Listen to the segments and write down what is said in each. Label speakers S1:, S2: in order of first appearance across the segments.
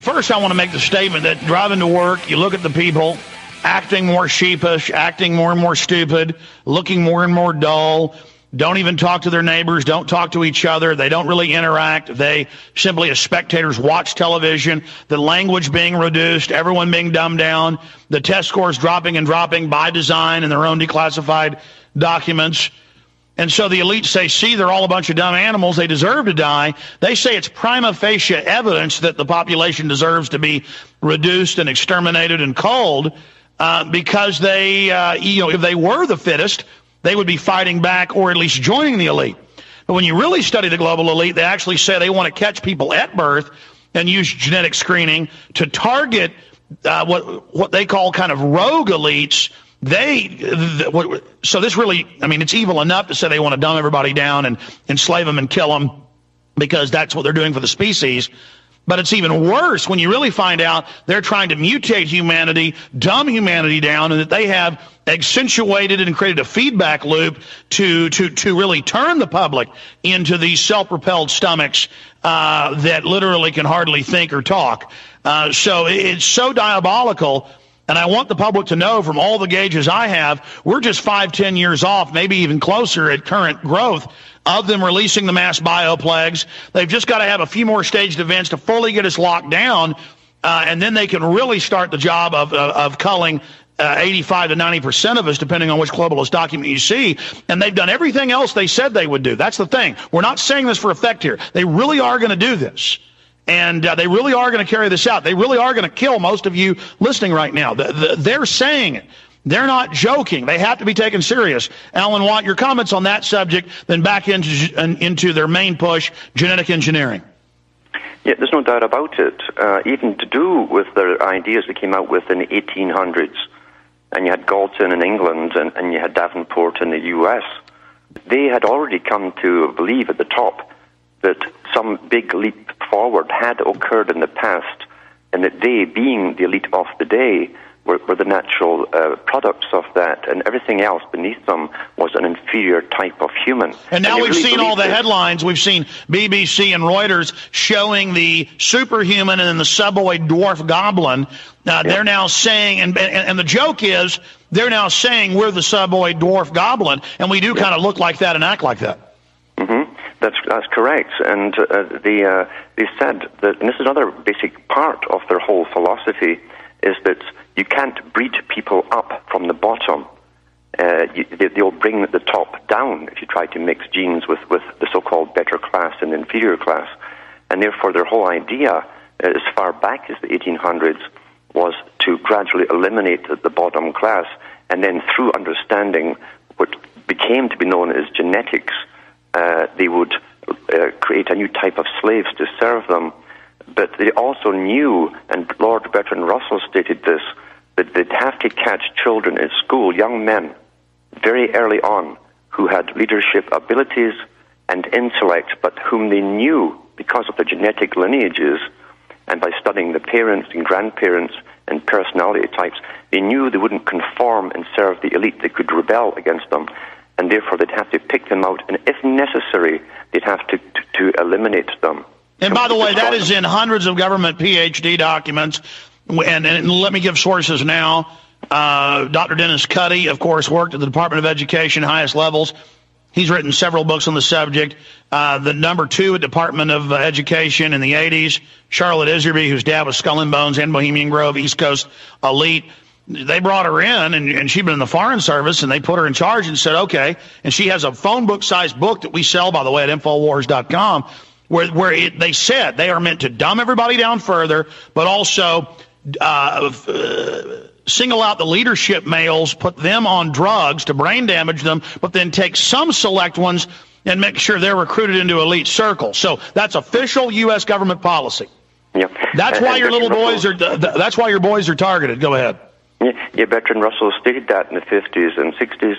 S1: First, I want to make the statement that driving to work, you look at the people acting more sheepish, acting more and more stupid, looking more and more dull, don't even talk to their neighbors, don't talk to each other, they don't really interact, they simply, as spectators, watch television, the language being reduced, everyone being dumbed down, the test scores dropping and dropping by design in their own declassified documents. And so the elites say, see, they're all a bunch of dumb animals. They deserve to die. They say it's prima facie evidence that the population deserves to be reduced and exterminated and culled because they, if they were the fittest, they would be fighting back or at least joining the elite. But when you really study the global elite, they actually say they want to catch people at birth and use genetic screening to target what they call kind of rogue elites. So this really, it's evil enough to say they want to dumb everybody down and enslave them and kill them because that's what they're doing for the species. But it's even worse when you really find out they're trying to mutate humanity, dumb humanity down, and that they have accentuated and created a feedback loop to really turn the public into these self-propelled stomachs that literally can hardly think or talk. So it's so diabolical. And I want the public to know from all the gauges I have, we're just 5-10 years off, maybe even closer at current growth of them releasing the mass bioplagues. They've just got to have a few more staged events to fully get us locked down, and then they can really start the job of culling 85 to 90% of us, depending on which globalist document you see. And they've done everything else they said they would do. That's the thing. We're not saying this for effect here. They really are going to do this. And they really are going to carry this out. They really are going to kill most of you listening right now. They're saying it. They're not joking. They have to be taken serious. Allan Watt, your comments on that subject, then back into their main push, genetic engineering.
S2: Yeah, there's no doubt about it. Even to do with their ideas they came out with in the 1800s, and you had Galton in England and you had Davenport in the U.S., they had already come to believe at the top that some big leap forward had occurred in the past, and that they, being the elite of the day, were the natural products of that, and everything else beneath them was an inferior type of human.
S1: And now we've seen all the headlines. We've seen BBC and Reuters showing the superhuman and then the suboid dwarf goblin. They're now saying, and the joke is, they're now saying we're the suboid dwarf goblin, and we do kind of look like that and act like that.
S2: Mm-hmm. That's correct, and they said that, and this is another basic part of their whole philosophy, is that you can't breed people up from the bottom. They'll bring the top down if you try to mix genes with the so-called better class and inferior class, and therefore their whole idea, as far back as the 1800s, was to gradually eliminate the bottom class, and then through understanding what became to be known as genetics, they would create a new type of slaves to serve them. But they also knew, and Lord Bertrand Russell stated this, that they'd have to catch children at school, young men, very early on, who had leadership abilities and intellect, but whom they knew, because of their genetic lineages, and by studying the parents and grandparents and personality types, they knew they wouldn't conform and serve the elite. They could rebel against them. And therefore they'd have to pick them out, and if necessary, they'd have to eliminate them.
S1: And by the way, that is in hundreds of government PhD documents, and let me give sources now. Dr. Dennis Cuddy, of course, worked at the Department of Education, highest levels. He's written several books on the subject. The number 2 at Department of Education in the 80s, Charlotte Iserby, whose dad was Skull and Bones and Bohemian Grove, East Coast elite. They brought her in, and she'd been in the Foreign Service, and they put her in charge and said, okay. And she has a phone book-sized book that we sell, by the way, at Infowars.com, where they said they are meant to dumb everybody down further, but also single out the leadership males, put them on drugs to brain damage them, but then take some select ones and make sure they're recruited into elite circles. So that's official U.S. government policy.
S2: Yeah.
S1: That's why your little boys are. That's why your boys are targeted. Go ahead.
S2: Yeah, Bertrand Russell stated that in the 50s and 60s.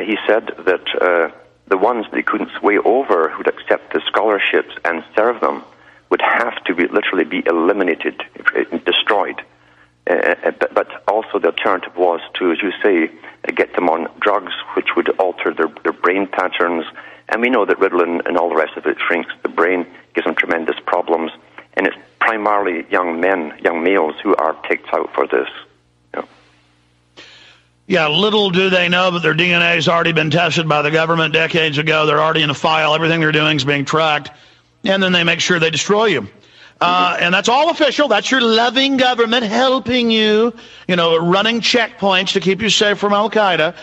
S2: He said that the ones they couldn't sway over, who'd accept the scholarships and serve them, would have to literally be eliminated, destroyed. But also the alternative was to, as you say, get them on drugs which would alter their brain patterns. And we know that Ritalin and all the rest of it shrinks the brain, gives them tremendous problems. and it's primarily young men, young males, who are picked out for this.
S1: Yeah, little do they know that their DNA has already been tested by the government decades ago. They're already in a file. Everything they're doing is being tracked. And then they make sure they destroy you. And that's all official. That's your loving government helping you, running checkpoints to keep you safe from Al-Qaeda.